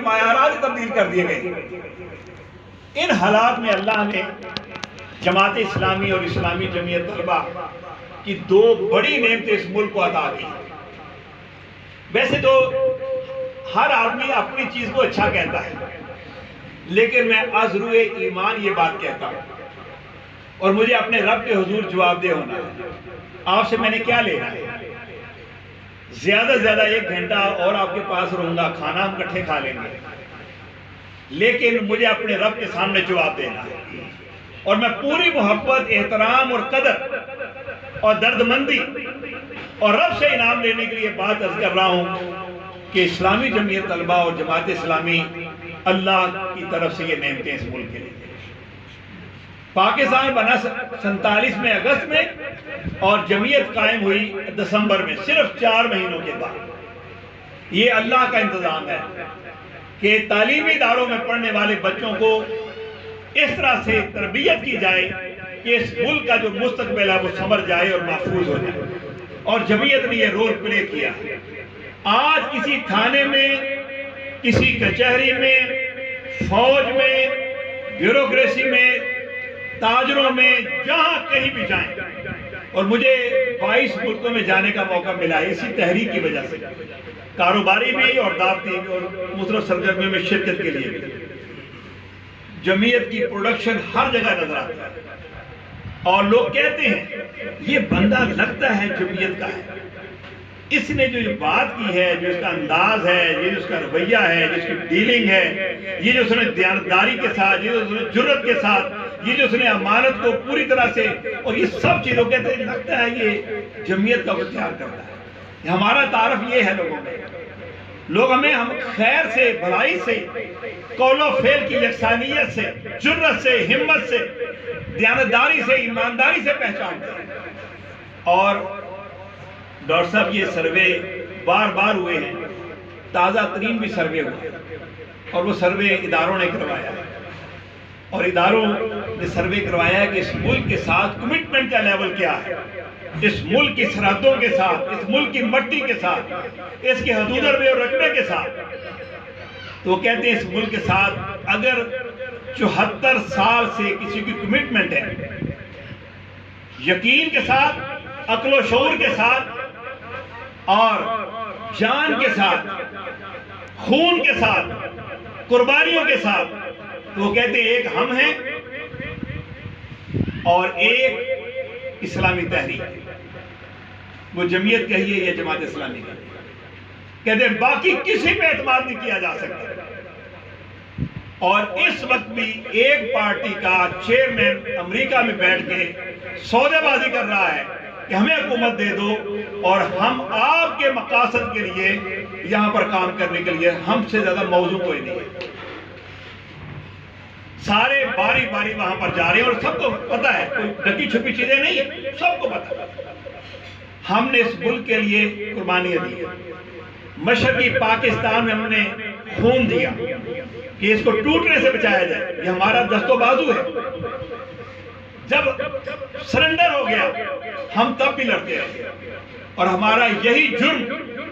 معیارات تبدیل کر دیے گئے۔ ان حالات میں اللہ نے جماعت اسلامی اور اسلامی جمعیت طلبہ کی دو بڑی نعمتیں اس ملک کو عطا کی۔ ویسے تو ہر آدمی اپنی چیز کو اچھا کہتا ہے، لیکن میں از روئے ایمان یہ بات کہتا ہوں، اور مجھے اپنے رب کے حضور جواب دہ ہونا ہے۔ آپ سے میں نے کیا لینا ہے؟ زیادہ سے زیادہ 1 گھنٹہ اور آپ کے پاس رہوں گا، کھانا ہم اکٹھے کھا لیں گے، لیکن مجھے اپنے رب کے سامنے جواب دینا ہے، اور میں پوری محبت، احترام اور قدر اور درد مندی اور رب سے انعام لینے کے لیے بات عرض کر رہا ہوں کہ اسلامی جمعیت طلبہ اور جماعت اسلامی اللہ کی طرف سے یہ نعمتیں اس ملک کے لیے۔ پاکستان بنا 47 میں اگست میں، اور جمعیت قائم ہوئی دسمبر میں، صرف 4 مہینوں کے بعد۔ یہ اللہ کا انتظام ہے کہ تعلیمی اداروں میں پڑھنے والے بچوں کو اس طرح سے تربیت کی جائے کہ اس ملک کا جو مستقبل ہے وہ سنور جائے اور محفوظ ہو جائے، اور جمعیت نے یہ رول پلے کیا۔ آج کسی تھانے میں، کسی کچہری میں، فوج میں، بیوروکریسی میں، تاجروں میں، جہاں کہیں بھی جائیں، اور مجھے 22 ملکوں میں جانے کا موقع ملا ہے اسی تحریک کی وجہ سے، کاروباری بھی اور دعوتی بھی اور مختلف سرگرمیوں میں شرکت کے لیے بھی۔ جمعیت کی پروڈکشن ہر جگہ نظر آتا ہے، اور لوگ کہتے ہیں یہ بندہ لگتا ہے جمعیت کا ہے، اس نے جو بات کی ہے، جو اس کا انداز ہے، یہ جو اس کا رویہ ہے، جو اس کی ڈیلنگ ہے، یہ جو اس نے دیانتداری کے ساتھ، یہ جو اس نے جرت کے ساتھ، یہ جو اس نے امانت کو پوری طرح سے، اور یہ سب چیزوں کہتے ہیں لگتا ہے یہ جمعیت کا اختیار کرتا ہے۔ ہمارا تعارف یہ ہے لوگوں میں، لوگ ہم خیر سے، بھلائی سے، قول و فعل کی یکسانیت سے، جرت سے، ہمت سے، دیانتداری سے، ایمانداری سے پہچانتے ہیں۔ اور ڈاکٹر صاحب یہ سروے بار بار ہوئے ہیں، تازہ ترین بھی سروے ہوئے، اور وہ سروے اداروں نے کروایا ہے، اور اداروں نے سروے کروایا ہے کہ اس ملک کے ساتھ کمٹمنٹ کا لیول کیا ہے، اس ملک کی سرحدوں کے ساتھ، اس ملک کی مٹی کے ساتھ، اس کے حدود و رقبے کے ساتھ۔ تو وہ کہتے ہیں اس ملک کے ساتھ اگر 74 سال سے کسی کی کمٹمنٹ ہے، یقین کے ساتھ، عقل و شعور کے ساتھ، اور جان کے ساتھ، خون کے ساتھ، قربانیوں کے ساتھ، تو وہ کہتے ہیں ایک ہم ہیں اور ایک اسلامی تحریک ہے۔ وہ جمعیت کہیے یا جماعت اسلامی کہیے، کہتے ہیں باقی کسی پہ اعتماد نہیں کیا جا سکتا۔ اور اس وقت بھی ایک پارٹی کا چیئرمین امریکہ میں بیٹھ کے سودے بازی کر رہا ہے کہ ہمیں حکومت دے دو، اور ہم آپ کے مقاصد کے لیے یہاں پر کام کرنے کے لیے، ہم سے زیادہ موضوع کوئی نہیں ہے۔ سارے باری باری وہاں پر جا رہے ہیں، اور سب کو پتا ہے، کوئی ڈکی چھپی چیزیں نہیں ہیں، سب کو پتا ہے ہم نے اس ملک کے لیے قربانیاں دی ہیں۔ مشرقی پاکستان میں ہم نے خون دیا کہ اس کو ٹوٹنے سے بچایا جائے، یہ ہمارا دست و بازو ہے۔ جب سرنڈر ہو گیا ہم تب بھی لڑتے رہے، اور ہمارا یہی جرم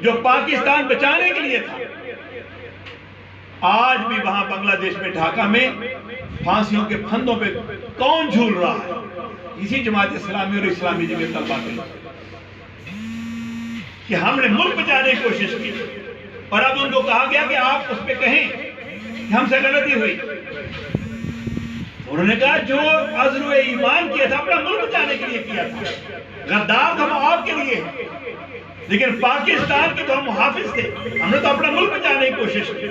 جو پاکستان بچانے کے لیے تھا، آج بھی وہاں بنگلہ دیش میں ڈھاکہ میں پھانسیوں کے پھندوں پہ کون جھول رہا ہے؟ اسی جماعت اسلامی اور اسلامی جمعیت طلبہ کے لوگ، کہ ہم نے ملک بچانے کی کوشش کی، اور اب ان کو کہا گیا کہ آپ اس پہ کہیں کہ ہم سے غلطی ہوئی۔ انہوں نے کہا جو عزر و ایمان کیا تھا اپنا ملک بچانے کے لیے کیا تھا، غدار ہم آپ کے لیے ہیں، لیکن پاکستان کے تو ہم محافظ تھے، ہم نے تو اپنا ملک بچانے کی کوشش کی۔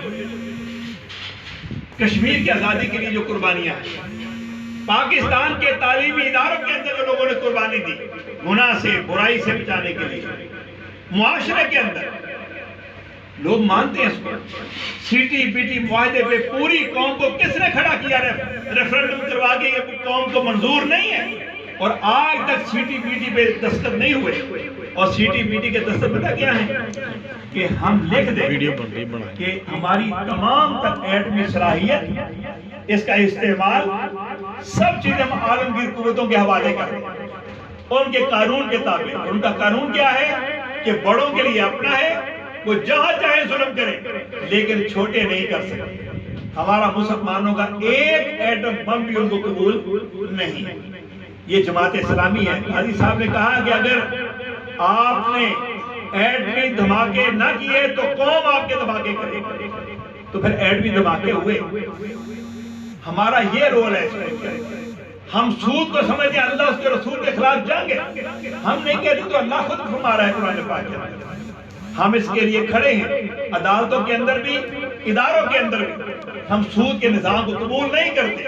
کشمیر کی آزادی کے لیے جو قربانیاں ہیں، پاکستان کے تعلیمی اداروں کے اندر جو لوگوں نے قربانی دی گناہ سے، برائی سے بچانے کے لیے، معاشرے کے اندر لوگ مانتے ہیں اس کو۔ سی ٹی بی ٹی معاہدے پہ پوری قوم کو کس نے کھڑا کیا؟ ریفرنڈم کروا کے یہ قوم کو منظور نہیں ہے، اور آج تک سی ٹی بی ٹی پہ دستخط نہیں ہوئے۔ اور سی ٹی بی ٹی کے دستخط پتہ کیا ہے؟ کہ ہم لکھ دیں کہ ہماری تمام تک ایٹمی صلاحیت، اس کا استعمال، سب چیزیں ہم عالمگیر قوتوں کے حوالے کریں، ان کے قانون کے تابع۔ ان کا قانون کیا ہے کہ بڑوں کے لیے اپنا ہے وہ جہاں چاہے ظلم کریں لیکن چھوٹے نہیں کر سکتے. ہمارا مسلمانوں کا ایک ایٹم بم بھی ان کو قبول نہیں ہے. یہ جماعت اسلامی ہے. قاضی صاحب نے کہا کہ اگر آپ نے ایٹمی دھماکے نہ کیے تو قوم آپ کے دھماکے کرے. تو پھر ایٹمی دھماکے ہوئے. ہمارا یہ رول ہے. ہم سود کو سمجھتے ہیں اللہ اس کے رسول کے خلاف جنگ ہے. ہم نہیں کہتے تو اللہ خود فرما رہا ہے قرآن پاک کے اندر. ہم اس کے لیے کھڑے ہیں. عدالتوں کے اندر بھی, اداروں کے اندر بھی ہم سود کے نظام کو قبول نہیں کرتے.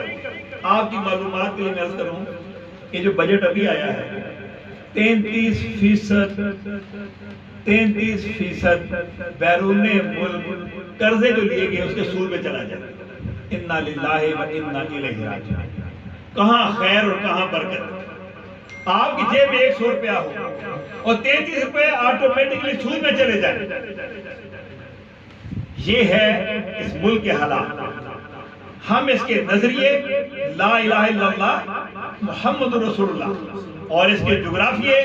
آپ کی معلومات کے لیے میں عرض کروں کہ جو بجٹ ابھی آیا ہے 33% بیرون ملک قرضے جو لیے گئے اس کے سود میں چلا جائے. انا للہ و انا الیہ راجعون. کہاں خیر اور کہاں برکت. آپ کی جیب میں 100 روپیہ ہو اور 33 روپے آٹومیٹکلی سود میں چلے جائیں. یہ ہے اس ملک کے حالات. ہم اس کے نظریے لا الہ الا اللہ محمد رسول اللہ اور اس کے جغرافیے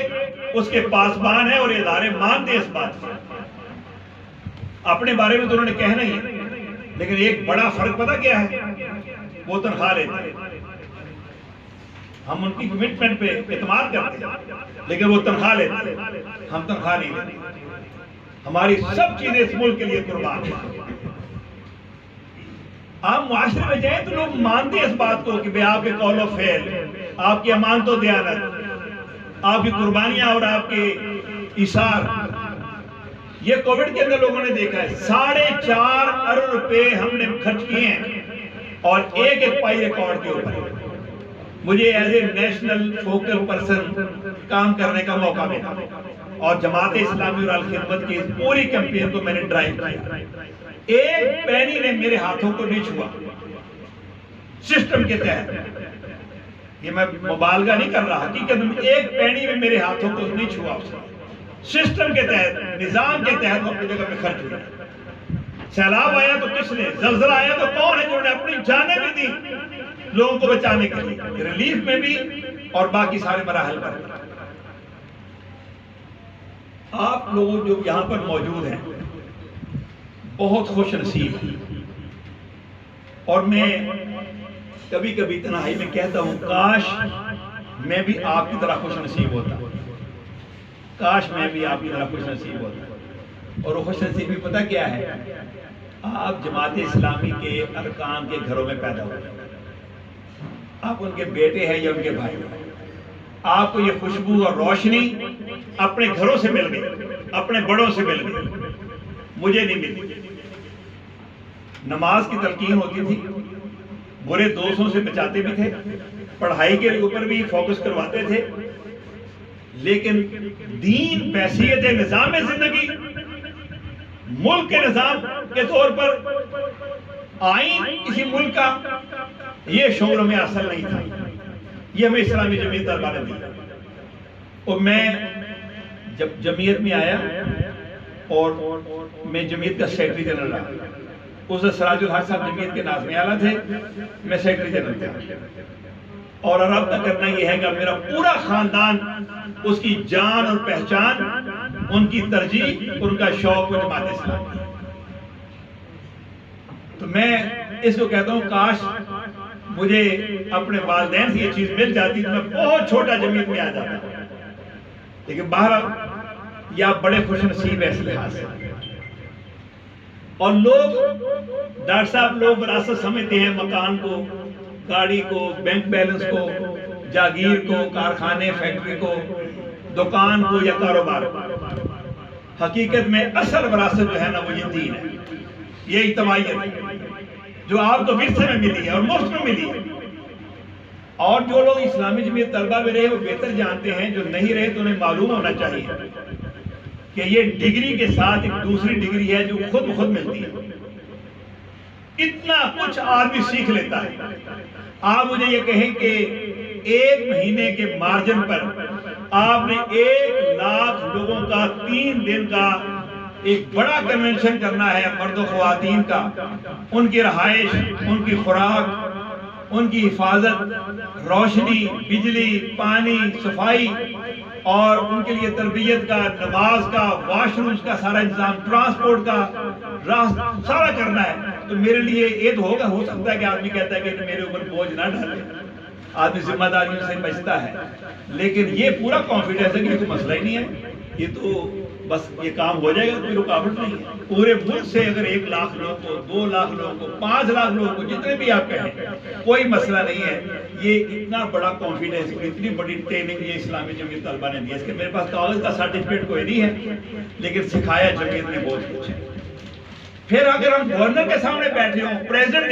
اس کے پاسبان ہیں اور ادارے مانتے اس بات کو. اپنے بارے میں تو انہوں نے کہنا ہی ہے لیکن ایک بڑا فرق پتہ کیا ہے, وہ تنخواہ لیتے ہیں. ہم ان کی کمٹمنٹ پہ اعتماد کرتے ہیں لیکن وہ تنخواہ لیتے ہیں, ہم تنخواہ نہیں لیتے. ہماری سب چیزیں اس ملک کے لیے قربان ہیں. آپ معاشرے میں جائیں تو لوگ مانتے ہیں اس بات کو کہ بھئی آپ کے قول و فعل, آپ کی امانت و دیانت, آپ کی قربانیاں اور آپ کے ایثار. یہ کووڈ کے اندر لوگوں نے دیکھا ہے 4.5 ارب روپے ہم نے خرچ کیے ہیں اور ایک پائی ریکارڈ کے اوپر. مجھے as a national focal person کام کرنے کا موقع ملا اور جماعت اسلامی اور الخدمت کی پوری کیمپین کو میں نے ڈرائیو کیا. ایک پینی نے میرے ہاتھوں کو نہیں چھوا. سسٹم کے تحت, یہ میں مبالغہ نہیں کر رہا, حقیقت میں ایک پینی میں میرے ہاتھوں کو نہیں چھوا. سسٹم کے تحت, نظام کے تحت اپنی جگہ پہ خرچ ہوئے. سیلاب آیا تو کس نے, زلزلہ آیا تو کون ہے جنہوں نے اپنی جانیں بھی دی لوگوں کو بچانے کے لیے, ریلیف میں بھی اور باقی سارے مراحل پر. آپ لوگ جو یہاں پر موجود ہیں بہت خوش نصیب ہیں. اور میں کبھی کبھی تنہائی میں کہتا ہوں کاش میں بھی آپ کی طرح خوش نصیب ہوتا, کاش میں بھی آپ کی طرح خوش نصیب ہوتا. اور وہ خوش نصیبی پتہ کیا ہے, آپ جماعت اسلامی کے ارکان کے گھروں میں پیدا ہوئے. آپ ان کے بیٹے ہیں یا ان کے بھائی ہیں. آپ کو یہ خوشبو اور روشنی اپنے گھروں سے مل گئی, اپنے بڑوں سے مل گئی, مجھے نہیں ملی. نماز کی تلقین ہوتی تھی, برے دوستوں سے بچاتے بھی تھے, پڑھائی کے اوپر بھی فوکس کرواتے تھے, لیکن دین بحیثیت نظام زندگی, ملک کے نظام کے طور پر, آئین کسی ملک کا, یہ شعور میں اصل نہیں تھا. یہ ہمیں اسلامی جمعیت طلبہ نے دیا. اور میں جب جمعیت میں آیا اور میں جمعیت کا سیکرٹری جنرل رہا, اس سراج الحق صاحب جمعیت کے ناظم اعلیٰ تھے, میں سیکرٹری جنرل تھا. اور رابطہ کرنا یہ ہے کہ میرا پورا خاندان, اس کی جان اور پہچان, ان کی ترجیح, ان کا شوق و جماعت اسلامی. تو میں اس کو کہتا ہوں کاش مجھے اپنے والدین سے یہ چیز مل جاتی تو میں بہت چھوٹا جمعیت میں آ جاتا. لیکن بہرحال یہ آپ بڑے خوش نصیب ہیں اس لحاظ سے. اور لوگ, ڈاکٹر صاحب, لوگ وراثت سمجھتے ہیں مکان کو, گاڑی کو, بینک بیلنس کو, جاگیر کو, کارخانے فیکٹری کو, دکان کو یا کاروبار کو. حقیقت میں اصل وراثت جو ہے نا وہ یہ دین ہے, یہ اجتماعیت جو آپ کو ورثے میں ملی ہے اور مفت میں ملی ہے. اور جو لوگ اسلامی جمعیت طلبہ میں رہے وہ بہتر جانتے ہیں, جو نہیں رہے تو انہیں معلوم ہونا چاہیے کہ یہ ڈگری کے ساتھ ایک دوسری ڈگری ہے جو خود ملتی ہے. اتنا کچھ آدمی سیکھ لیتا ہے. آپ مجھے یہ کہیں کہ 1 مہینے کے مارجن پر آپ نے 1 لاکھ لوگوں کا 3 دن کا ایک بڑا کنونشن کرنا ہے, مرد و خواتین کا, ان کی رہائش, ان کی خوراک, ان کی حفاظت, روشنی, بجلی, پانی, صفائی, اور ان کے لیے تربیت کا، نماز کا، واش رومز کا سارا انتظام، ٹرانسپورٹ کا سارا کرنا ہے، تو میرے لیے یہ تو ہو سکتا ہے کہ آدمی کہتا ہے کہ میرے اوپر بوجھ نہ ڈالے، آدمی ذمہ داریوں سے بچتا ہے، لیکن یہ پورا کانفیڈنس ہے کہ یہ کوئی مسئلہ ہی نہیں ہے، یہ تو بس یہ کام ہو جائے گا، کوئی رکاوٹ نہیں ہے۔ پورے ملک سے اگر 1 لاکھ لوگ کو، 2 لاکھ لوگوں کو، 5 لاکھ لوگوں کو، جتنے بھی آپ کہیں، کوئی مسئلہ نہیں ہے۔ یہ اتنا بڑا کانفیڈنس، اتنی بڑی ٹریننگ یہ اسلامی جمعیت طلبہ نے دی ہے، اس کے میرے پاس کاغذ کا سرٹیفکیٹ کوئی نہیں ہے، لیکن سکھایا جمعیت نے بہت کچھ ہے۔ پھر اگر ہم گورنر کے سامنے بیٹھے ہوں، پریزیڈنٹ کے